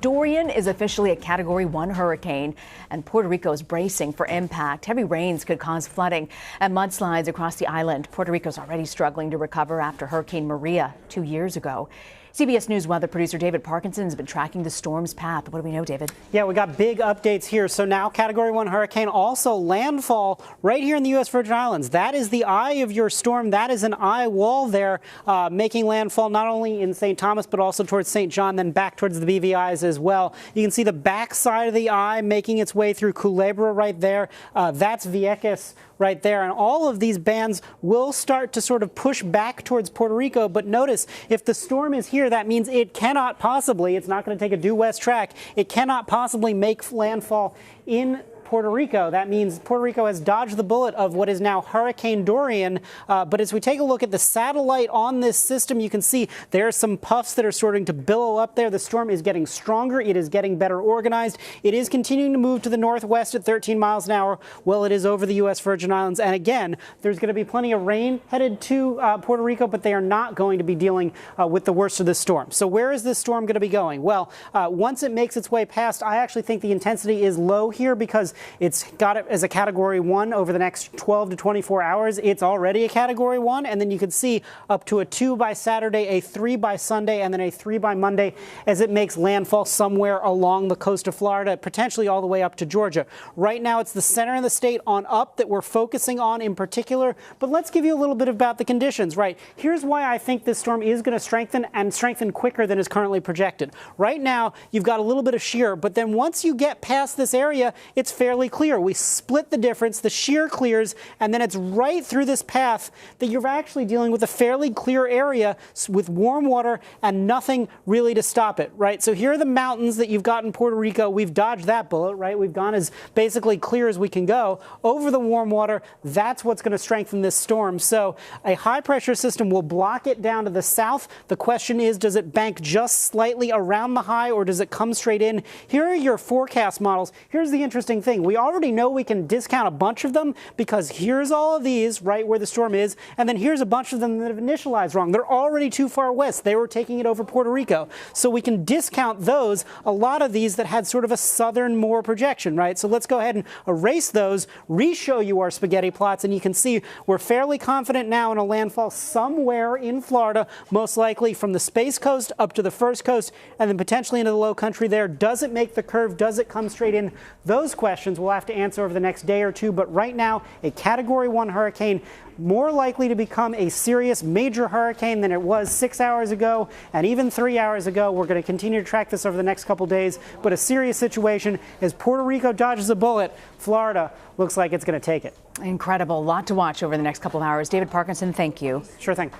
Dorian is officially a Category 1 hurricane, and Puerto Rico is bracing for impact. Heavy rains could cause flooding and mudslides across the island. Puerto Rico is already struggling to recover after Hurricane Maria 2 years ago. CBS News weather producer David Parkinson has been tracking the storm's path. What do we know, David? Yeah, we got big updates here. So now Category 1 hurricane, also landfall right here in the U.S. Virgin Islands. That is the eye of your storm. That is an eye wall there, making landfall not only in St. Thomas, but also towards St. John, then back towards the BVIs as well. You can see the back side of the eye making its way through Culebra right there. That's Vieques right there. And all of these bands will start to sort of push back towards Puerto Rico. But notice, if the storm is here, that means it cannot possibly, it's not going to take a due west track, it cannot possibly make landfall in Puerto Rico. That means Puerto Rico has dodged the bullet of what is now Hurricane Dorian. But as we take a look at the satellite on this system, you can see there are some puffs that are starting to billow up there. The storm is getting stronger. It is getting better organized. It is continuing to move to the northwest at 13 miles an hour while it is over the U.S. Virgin Islands. And again, there's going to be plenty of rain headed to Puerto Rico, but they are not going to be dealing with the worst of this storm. So where is this storm going to be going? Well, once it makes its way past, I actually think the intensity is low here because it's got it as a Category 1 over the next 12 to 24 hours. It's already a Category 1, and then you can see up to a 2 by Saturday, a 3 by Sunday, and then a 3 by Monday as it makes landfall somewhere along the coast of Florida, potentially all the way up to Georgia. Right now, it's the center of the state on up that we're focusing on in particular, but let's give you a little bit about the conditions, right? Here's why I think this storm is going to strengthen and strengthen quicker than is currently projected. Right now, you've got a little bit of shear, but then once you get past this area, it's fairly clear. We split the difference, the shear clears, and then it's right through this path that you're actually dealing with a fairly clear area with warm water and nothing really to stop it, right? So here are the mountains that you've got in Puerto Rico. We've dodged that bullet, right? We've gone as basically clear as we can go over the warm water. That's what's going to strengthen this storm. So a high pressure system will block it down to the south. The question is, does it bank just slightly around the high or does it come straight in? Here are your forecast models. Here's the interesting thing. We already know we can discount a bunch of them because here's all of these right where the storm is, and then here's a bunch of them that have initialized wrong. They're already too far west. They were taking it over Puerto Rico. So we can discount those, a lot of these that had sort of a southern more projection, right? So let's go ahead and erase those, re-show you our spaghetti plots, and you can see we're fairly confident now in a landfall somewhere in Florida, most likely from the Space Coast up to the First Coast, and then potentially into the low country there. Does it make the curve? Does it come straight in? Those questions we'll have to answer over the next day or two, but right now, a Category 1 hurricane, more likely to become a serious major hurricane than it was 6 hours ago and even 3 hours ago. We're going to continue to track this over the next couple days, but a serious situation as Puerto Rico dodges a bullet. Florida looks like it's going to take it. Incredible. A lot to watch over the next couple of hours. David Parkinson, thank you. Sure thing.